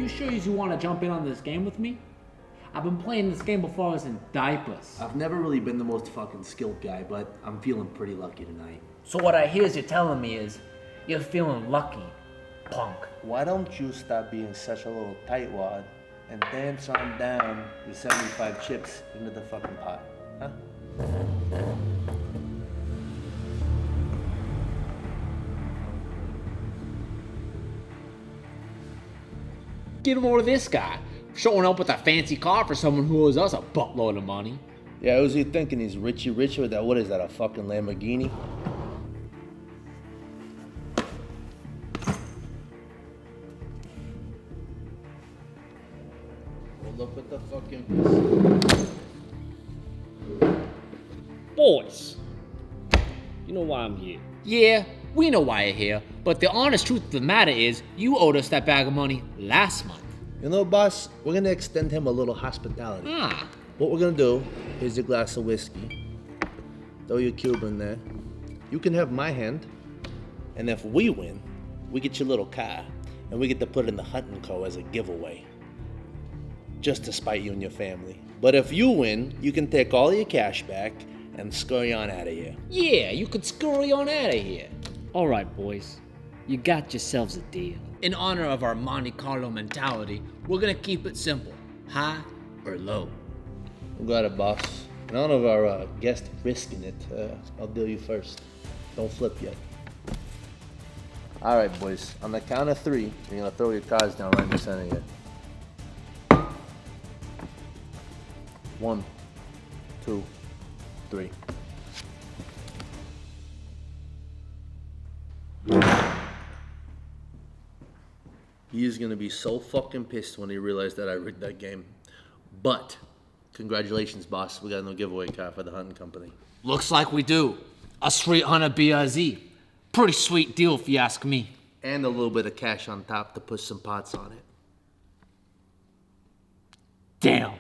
you sure you want to jump in on this game with me? I've been playing this game before I was in diapers. I've never really been the most fucking skilled guy, but I'm feeling pretty lucky tonight. So what I hear you're telling me is, you're feeling lucky, punk. Why don't you stop being such a little tightwad and dance on down your 75 chips into the fucking pot, huh? Get over to this guy, showing up with a fancy car for someone who owes us a buttload of money. Yeah, who's he thinking? He's Richie Rich with that? What is that, a fucking Lamborghini? Well, look at the fucking... Boys, you know why I'm here. Yeah, we know why you're here, but the honest truth of the matter is, you owed us that bag of money last month. You know, boss, we're gonna extend him a little hospitality. What we're gonna do, here's your glass of whiskey. Throw your cube in there. You can have my hand. And if we win, we get your little car. And we get to put it in the hunting co as a giveaway. Just to spite you and your family. But if you win, you can take all your cash back and scurry on out of here. Yeah, you could scurry on out of here. All right, boys, you got yourselves a deal. In honor of our Monte Carlo mentality, we're gonna keep it simple. High or low. We got it, boss. In honor of our guest risking it, I'll deal you first. Don't flip yet. All right, boys. On the count of 3, you're gonna throw your cards down right in the center here. 1, 2, 3. He is gonna be so fucking pissed when he realized that I rigged that game. But, congratulations, boss. We got a new giveaway car for the hunting company. Looks like we do. A street hunter BRZ. Pretty sweet deal if you ask me. And a little bit of cash on top to push some pots on it. Damn.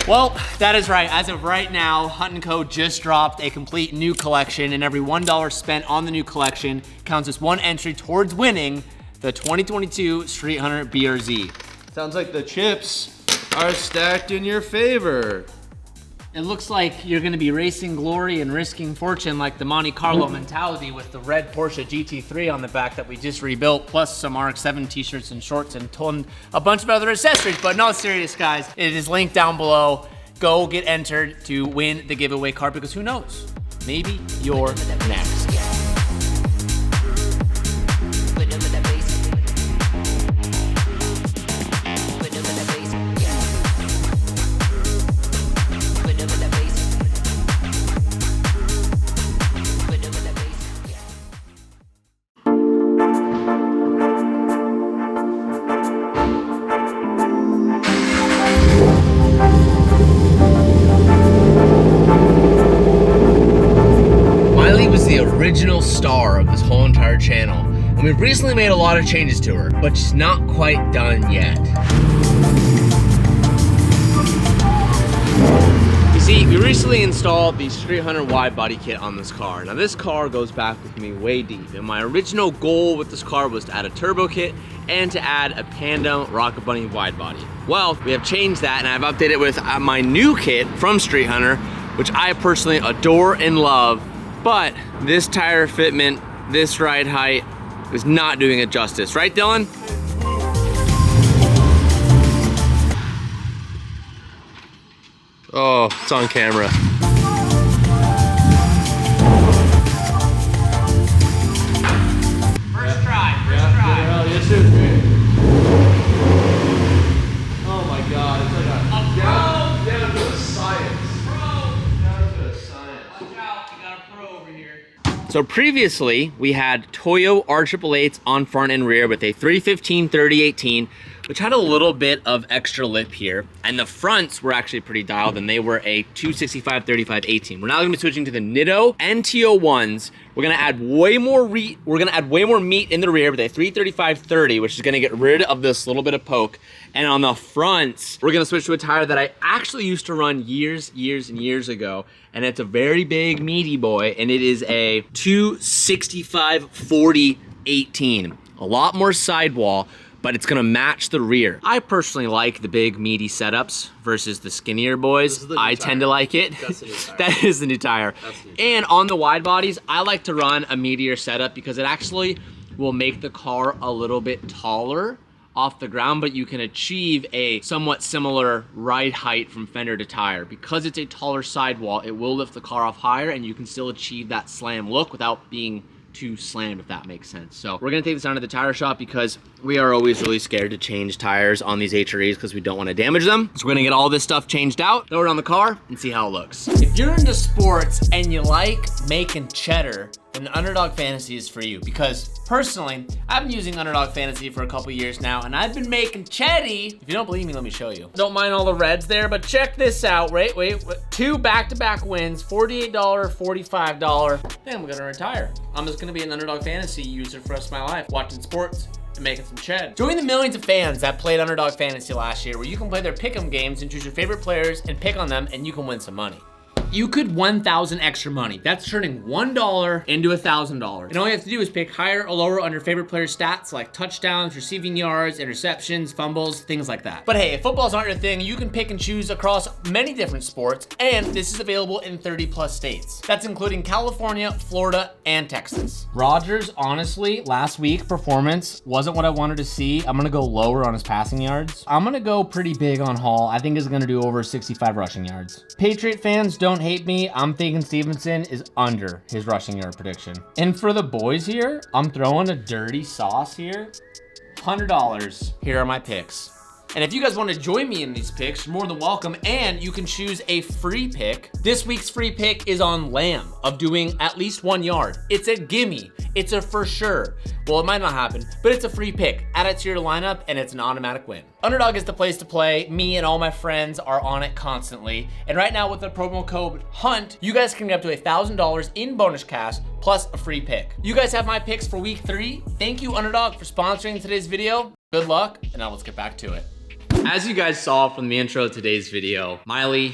Well, that is right. As of right now, Hunt & Co. just dropped a complete new collection, and every $1 spent on the new collection counts as one entry towards winning the 2022 Street Hunter BRZ. Sounds like the chips are stacked in your favor. It looks like you're gonna be racing glory and risking fortune like the Monte Carlo mentality with the red Porsche GT3 on the back that we just rebuilt, plus some RX-7 t-shirts and shorts and a bunch of other accessories. But no, serious guys, it is linked down below. Go get entered to win the giveaway card, because who knows? Maybe you're next. Original star of this whole entire channel, and we've recently made a lot of changes to her, but she's not quite done yet. You see, we recently installed the Street Hunter wide body kit on this car. Now this car goes back with me way deep, and my original goal with this car was to add a turbo kit and to add a Panda Rocket Bunny wide body. Well, we have changed that, and I've updated it with my new kit from Street Hunter, which I personally adore and love. But this tire fitment, this ride height is not doing it justice. Right, Dylan? Oh, it's on camera. First try. Yes, sir. Oh my God, it's like a down to a science. So previously, we had Toyo R888s on front and rear with a 315/30/18, which had a little bit of extra lip here, and the fronts were actually pretty dialed, and they were a 265/35/18. We're now gonna be switching to the Nitto NTO1s. We're gonna add way more meat in the rear with a 335/30, which is gonna get rid of this little bit of poke. And on the fronts, we're gonna switch to a tire that I actually used to run years and years ago, and it's a very big, meaty boy, and it is a 265/40/18. a lot more sidewall, but it's gonna match the rear. I personally like the big meaty setups versus the skinnier boys. I tend to like it. That's the new tire. That is the new tire. And on the wide bodies, I like to run a meatier setup because it actually will make the car a little bit taller off the ground, but you can achieve a somewhat similar ride height from fender to tire. Because it's a taller sidewall, it will lift the car off higher and you can still achieve that slam look without being too slammed, if that makes sense. So we're gonna take this down to the tire shop because we are always really scared to change tires on these HREs because we don't want to damage them. So we're gonna get all this stuff changed out, throw it on the car, and see how it looks. If you're into sports and you like making cheddar, then Underdog Fantasy is for you. Because personally, I've been using Underdog Fantasy for a couple years now, and I've been making chetty. If you don't believe me, let me show you. Don't mind all the reds there, but check this out. Wait. 2 back-to-back wins, $48, $45. I think I'm gonna retire. I'm just gonna be an Underdog Fantasy user for the rest of my life, watching sports and making some ched. Join the millions of fans that played Underdog Fantasy last year, where you can play their pick'em games and choose your favorite players and pick on them, and you can win some money. You could 1,000 extra money. That's turning $1 into $1,000. And all you have to do is pick higher or lower on your favorite player's stats, like touchdowns, receiving yards, interceptions, fumbles, things like that. But hey, if footballs aren't your thing, you can pick and choose across many different sports, and this is available in 30+ states. That's including California, Florida, and Texas. Rodgers, honestly, last week performance wasn't what I wanted to see. I'm gonna go lower on his passing yards. I'm gonna go pretty big on Hall. I think he's gonna do over 65 rushing yards. Patriot fans, don't hate me. I'm thinking Stevenson is under his rushing yard prediction. And for the boys here, I'm throwing a dirty sauce here. $100. Here are my picks. And if you guys want to join me in these picks, you're more than welcome, and you can choose a free pick. This week's free pick is on Lamb of doing at least 1 yard. It's a gimme. It's a for sure. Well, it might not happen, but it's a free pick. Add it to your lineup and it's an automatic win. Underdog is the place to play. Me and all my friends are on it constantly. And right now with the promo code HUNT, you guys can get up to $1,000 in bonus cash plus a free pick. You guys have my picks for week 3. Thank you, Underdog, for sponsoring today's video. Good luck, and now let's get back to it. As you guys saw from the intro of today's video, Miley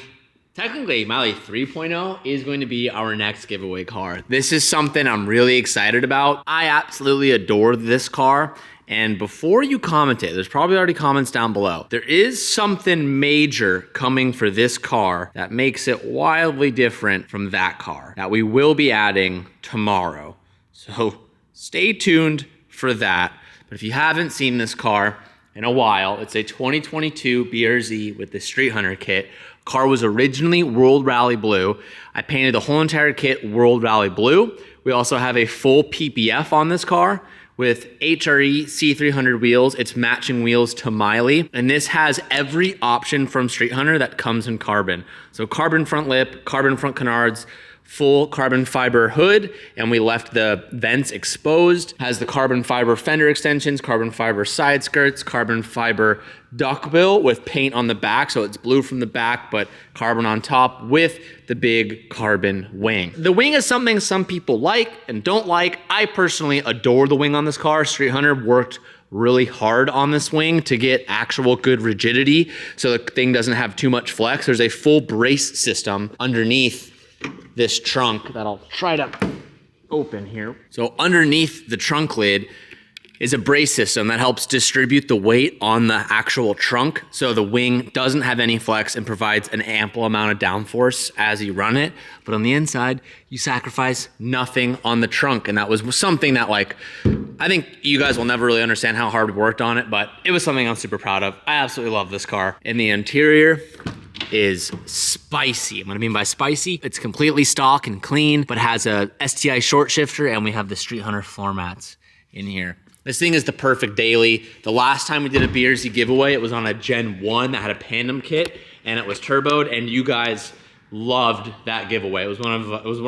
3.0 is going to be our next giveaway car. This is something I'm really excited about. I absolutely adore this car. And before you comment it, there's probably already comments down below. There is something major coming for this car that makes it wildly different from that car that we will be adding tomorrow. So stay tuned for that. But if you haven't seen this car in a while, it's a 2022 BRZ with the Street Hunter kit. Car was originally World Rally Blue. I painted the whole entire kit World Rally Blue. We also have a full PPF on this car with HRE C300 wheels. It's matching wheels to Miley. And this has every option from Street Hunter that comes in carbon. So carbon front lip, carbon front canards, full carbon fiber hood, and we left the vents exposed. Has the carbon fiber fender extensions, carbon fiber side skirts, carbon fiber duckbill with paint on the back, so it's blue from the back, but carbon on top with the big carbon wing. The wing is something some people like and don't like. I personally adore the wing on this car. Street Hunter worked really hard on this wing to get actual good rigidity, so the thing doesn't have too much flex. There's a full brace system underneath this trunk that I'll try to open here. So underneath the trunk lid is a brace system that helps distribute the weight on the actual trunk, so the wing doesn't have any flex and provides an ample amount of downforce as you run it. But on the inside, you sacrifice nothing on the trunk, and that was something that, like, I think you guys will never really understand how hard we worked on it, but it was something I'm super proud of. I absolutely love this car. In the interior is spicy. What I mean by spicy, it's completely stock and clean, but has a STI short shifter, and we have the Street Hunter floor mats in here. This thing is the perfect daily. The last time we did a BRZ giveaway, it was on a Gen 1 that had a Pandem kit, and it was turboed, and you guys loved that giveaway. It was one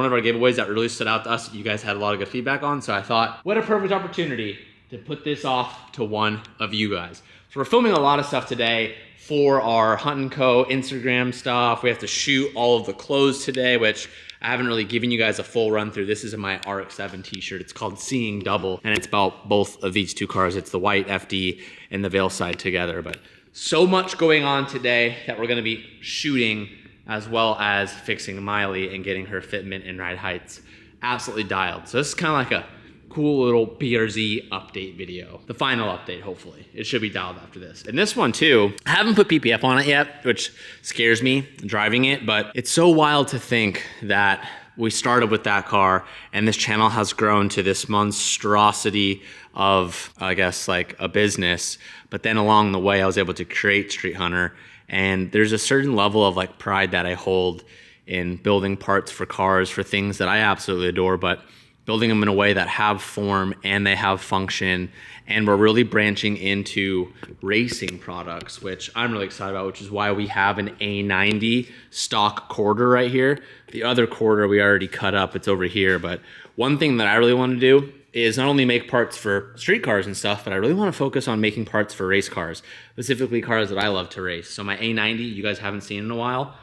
of our giveaways that really stood out to us. You guys had a lot of good feedback on, so I thought, what a perfect opportunity to put this off to one of you guys. So we're filming a lot of stuff today for our Hunt & Co. Instagram stuff. We have to shoot all of the clothes today, which I haven't really given you guys a full run through. This is my RX-7 t-shirt. It's called Seeing Double, and it's about both of these two cars. It's the white FD and the Veilside together. But so much going on today that we're gonna be shooting, as well as fixing Miley and getting her fitment and ride heights absolutely dialed. So this is kind of like a cool little BRZ update video. The final update, hopefully. It should be dialed after this. And this one too, I haven't put PPF on it yet, which scares me driving it, but it's so wild to think that we started with that car and this channel has grown to this monstrosity of, I guess, like a business. But then along the way, I was able to create Street Hunter, and there's a certain level of like pride that I hold in building parts for cars for things that I absolutely adore, but building them in a way that have form and they have function. And we're really branching into racing products, which I'm really excited about, which is why we have an A90 stock quarter right here. The other quarter we already cut up, it's over here. But one thing that I really want to do is not only make parts for street cars and stuff, but I really want to focus on making parts for race cars, specifically cars that I love to race. So my A90, you guys haven't seen in a while,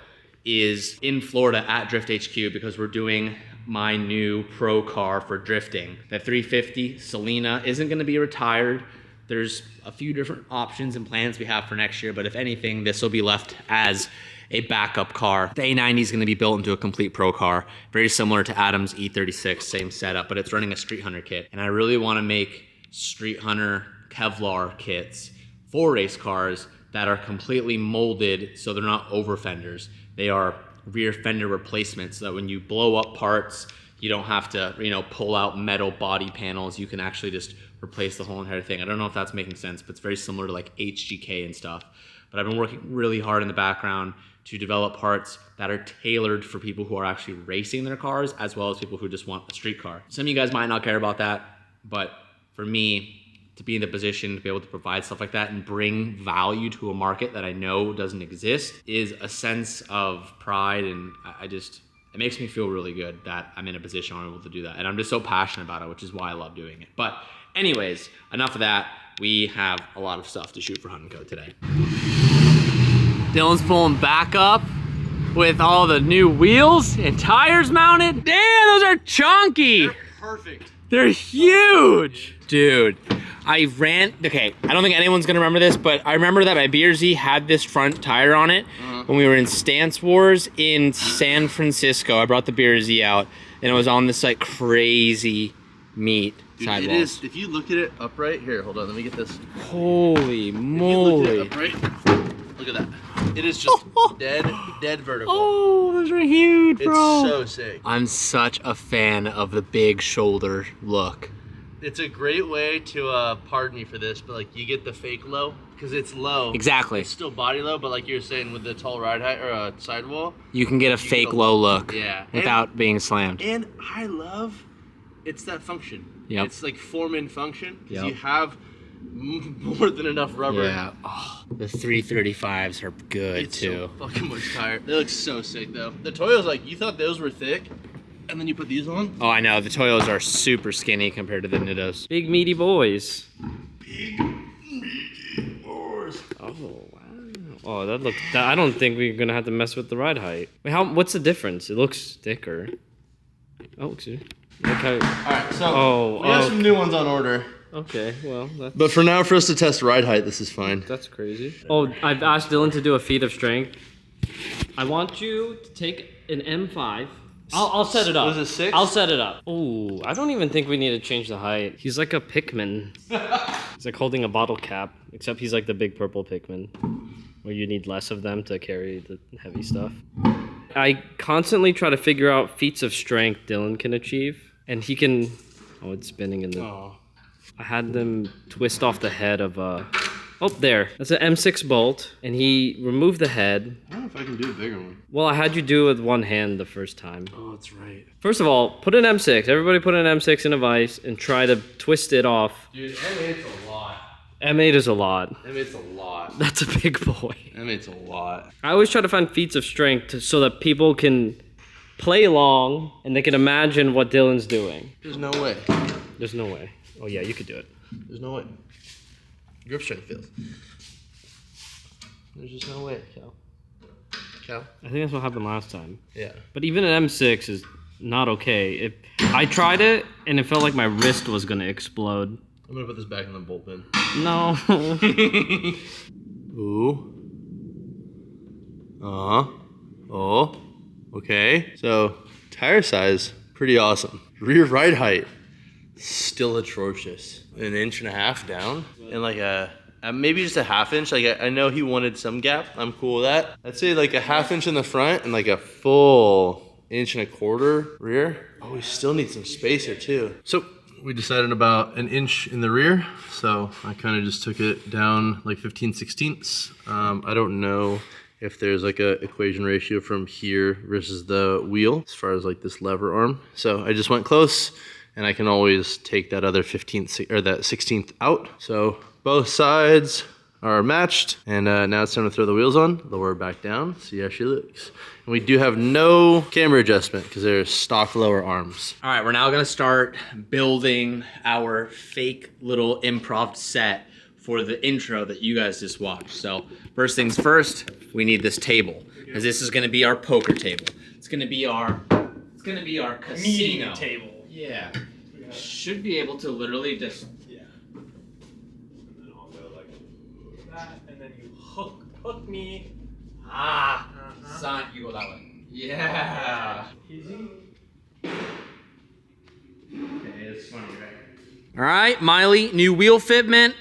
is in Florida at Drift HQ because we're doing my new pro car for drifting. The 350 Selena isn't gonna be retired. There's a few different options and plans we have for next year, but if anything, this will be left as a backup car. The A90 is gonna be built into a complete pro car, very similar to Adam's E36, same setup, but it's running a Street Hunter kit. And I really wanna make Street Hunter Kevlar kits for race cars that are completely molded so they're not over fenders. They are rear fender replacements so that when you blow up parts, you don't have to, pull out metal body panels. You can actually just replace the whole entire thing. I don't know if that's making sense, but it's very similar to like HGK and stuff. But I've been working really hard in the background to develop parts that are tailored for people who are actually racing their cars, as well as people who just want a street car. Some of you guys might not care about that, but for me, to be in the position to be able to provide stuff like that and bring value to a market that I know doesn't exist is a sense of pride, and it makes me feel really good that I'm in a position where I'm able to do that. And I'm just so passionate about it, which is why I love doing it. But anyways, enough of that. We have a lot of stuff to shoot for Hunt and Co today. Dylan's pulling back up with all the new wheels and tires mounted. Damn, those are chunky. They're perfect. They're huge. Dude, okay, I don't think anyone's gonna remember this, but I remember that my BRZ had this front tire on it when we were in Stance Wars in San Francisco. I brought the BRZ out and it was on this like crazy meat sidewalls. It is, if you look at it upright, here, hold on, let me get this. Holy moly. If you look at it upright, look at that. It is just dead vertical. Oh, those are huge, bro. It's so sick. I'm such a fan of the big shoulder look. It's a great way to, pardon me for this, but like you get the fake low, because it's low. Exactly. It's still body low, but like you were saying with the tall ride height or sidewall. You can get a fake low look without being slammed. And I love, it's that function. Yep. It's like form and function, because Yep. you have more than enough rubber. Yeah. Oh, the 335s are good It's too. so fucking much tire. They look so sick though. The Toyo's like, you thought those were thick, and then you put these on? Oh, I know. The Toyos are super skinny compared to the Nittos. Big meaty boys. Oh wow. Oh, that looks. I don't think we're gonna have to mess with the ride height. Wait, what's the difference? It looks thicker. Oh, excuse me. Look how. Alright, so we have some new ones on order. Okay, well, that's, But for now, for us to test ride height, this is fine. that's crazy. Oh, I've asked Dylan to do a feat of strength. I want you to take an M5. I'll set it up. Was it 6? I'll set it up. Oh, I don't even think we need to change the height. He's like a Pikmin. He's like holding a bottle cap, except he's like the big purple Pikmin, where you need less of them to carry the heavy stuff. I constantly try to figure out feats of strength Dylan can achieve, and he can. Oh, it's spinning in the. Oh. I had them twist off the head of a. Oh, there. That's an M6 bolt, and he removed the head. I don't know if I can do a bigger one. Well, I had you do it with one hand the first time. Oh, that's right. First of all, put an M6. Everybody put an M6 in a vise and try to twist it off. Dude, M8's a lot. M8 is a lot. M8's a lot. That's a big boy. M8's a lot. I always try to find feats of strength so that people can play along and they can imagine what Dylan's doing. There's no way. There's no way. Oh yeah, you could do it. There's no way. Grip strength feels. There's just no way, Cal. Cal? I think that's what happened last time. Yeah. But even an M6 is not okay. I tried it and it felt like my wrist was gonna explode. I'm gonna put this back in the bullpen. No. Ooh. Oh. Okay. So, tire size, pretty awesome. Rear ride height, Still atrocious. An inch and a half down, and like a maybe just a half inch. Like I know he wanted some gap. I'm cool with that. I'd say like a half inch in the front and like a full inch and a quarter rear. Oh, we still need some space here too. So we decided about an inch in the rear. So I kind of just took it down like 15/16. I don't know if there's like a equation ratio from here versus the wheel as far as like this lever arm. So I just went close, and I can always take that other 15th or that 16th out. So both sides are matched, and now it's time to throw the wheels on, lower her back down, see how she looks. And we do have no camber adjustment because they're stock lower arms. All right, we're now gonna start building our fake little improv set for the intro that you guys just watched. So first things first, we need this table, because this is gonna be our poker table. It's gonna be our casino Meeting table. Yeah. Should be able to literally just. Yeah. And then I'll go like that, and then you hook me. Son, you go that way. Yeah. Easy. Okay, it's funny, right? All right, Miley, new wheel fitment.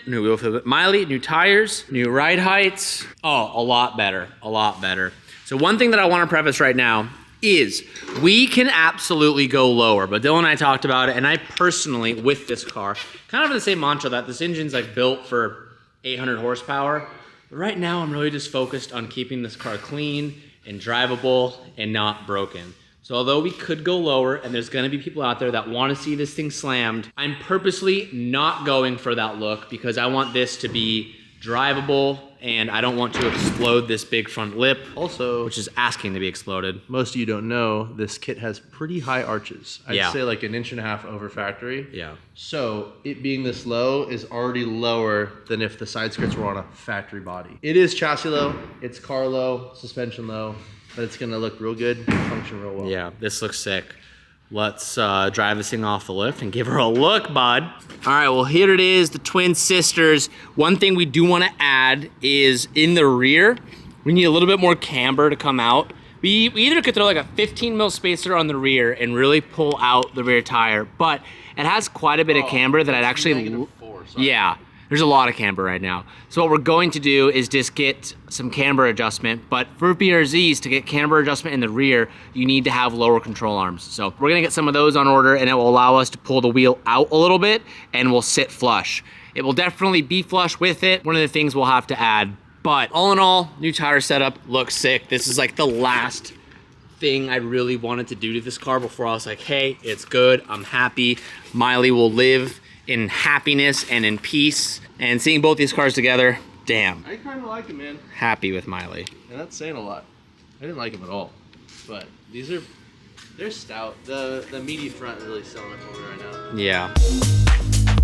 Miley, new tires, new ride heights. Oh, a lot better, a lot better. So one thing that I want to preface right now is we can absolutely go lower, but Dylan and I talked about it, and I personally, with this car, kind of have the same mantra that this engine's like built for 800 horsepower. But right now, I'm really just focused on keeping this car clean and drivable and not broken. So although we could go lower, and there's gonna be people out there that wanna see this thing slammed, I'm purposely not going for that look because I want this to be drivable, and I don't want to explode this big front lip, Also, which is asking to be exploded. most of you don't know, this kit has pretty high arches. I'd Yeah. say like an inch and a half over factory. Yeah. So it being this low is already lower than if the side skirts were on a factory body. It is chassis low, it's car low, suspension low, but it's gonna look real good, function real well. Yeah, this looks sick. Let's drive this thing off the lift and give her a look, bud. All right, well, here it is, the twin sisters. One thing we do want to add is in the rear, we need a little bit more camber to come out. We either could throw like a 15 mil spacer on the rear and really pull out the rear tire, but it has quite a bit of camber that I'd actually, yeah, there's a lot of camber right now. So what we're going to do is just get some camber adjustment, but for BRZs, to get camber adjustment in the rear, you need to have lower control arms. So we're gonna get some of those on order, and it will allow us to pull the wheel out a little bit, and we'll sit flush. It will definitely be flush with it. One of the things we'll have to add, but all in all, new tire setup looks sick. This is like the last thing I really wanted to do to this car before I was like, hey, it's good, I'm happy. Miley will live in happiness and in peace. And seeing both these cars together, damn, I kind of like it, man. happy with Miley. And that's saying a lot. I didn't like them at all. But they're stout. The meaty front is really selling it for me right now. Yeah.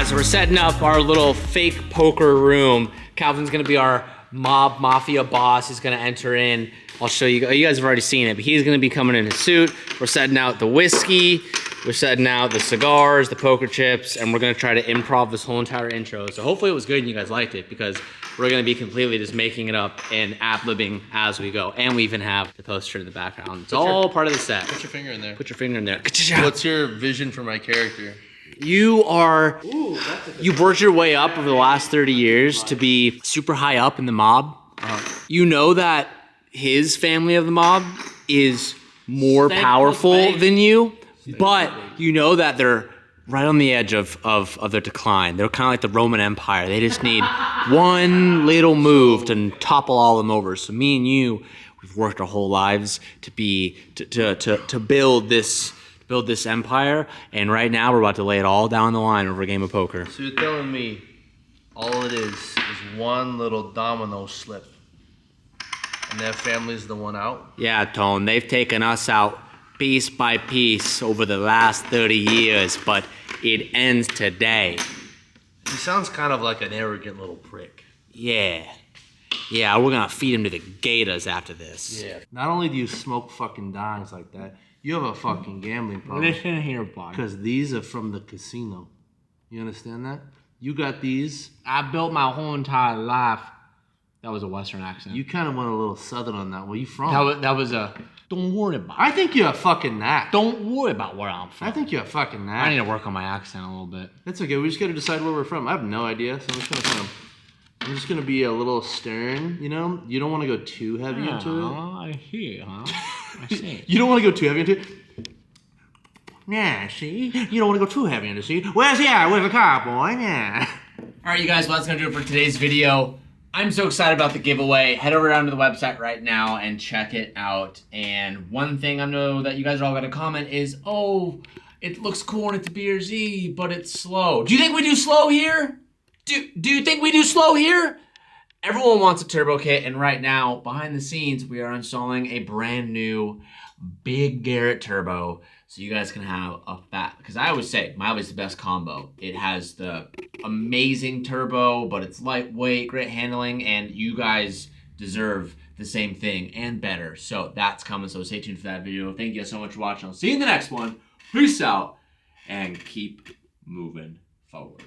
So we're setting up our little fake poker room. Calvin's gonna be our mafia boss. He's gonna enter in. I'll show you. You guys have already seen it, but he's gonna be coming in his suit. We're setting out the whiskey. We're setting out the cigars, the poker chips, and we're gonna try to improv this whole entire intro. So hopefully it was good and you guys liked it, because we're gonna be completely just making it up and ad-libbing as we go. And we even have the poster in the background. It's all part of the set. Put your finger in there. Put your finger in there. What's your vision for my character? You are, you've worked your way up over the last 30 years to be super high up in the mob. You know that his family of the mob is more powerful than you, but you know that they're right on the edge of their decline. They're kind of like the Roman Empire. They just need one little move to topple all them over. So me and you, we've worked our whole lives to build this empire, and right now we're about to lay it all down the line over a game of poker. So you're telling me all it is one little domino slip, and their family's the one out? Yeah, Tone, they've taken us out piece by piece over the last 30 years, but it ends today. He sounds kind of like an arrogant little prick. Yeah, we're gonna feed him to the gators after this. Yeah. Not only do you smoke fucking dongs like that, You have a fucking gambling problem. Listen here, bud. Because these are from the casino. You understand that? You got these. I built my whole entire life. That was a Western accent. You kind of went a little southern on that. Where you from? That was a. Don't worry about it. I think you're a fucking knack. Don't worry about where I'm from. I think you're a fucking knack. I need to work on my accent a little bit. That's okay. We just got to decide where we're from. I have no idea, so I'm just gonna be a little stern. You know, you don't want to go too heavy into it. I hear, huh? I see. You don't want to go too heavy into it. Yeah, see? You don't want to go too heavy into it, see? Where's the cowboy? Yeah. All right, you guys, well, that's going to do it for today's video. I'm so excited about the giveaway. Head over down to the website right now and check it out. And one thing I know that you guys are all going to comment is, oh, it looks cool and it's a BRZ, but it's slow. Do you think we do slow here? Do you think we do slow here? Everyone wants a turbo kit, and right now, behind the scenes, we are installing a brand new Big Garrett turbo, so you guys can have a fat, because I always say, Miley's the best combo. It has the amazing turbo, but it's lightweight, great handling, and you guys deserve the same thing and better. So that's coming, so stay tuned for that video. Thank you guys so much for watching. I'll see you in the next one. Peace out, and keep moving forward.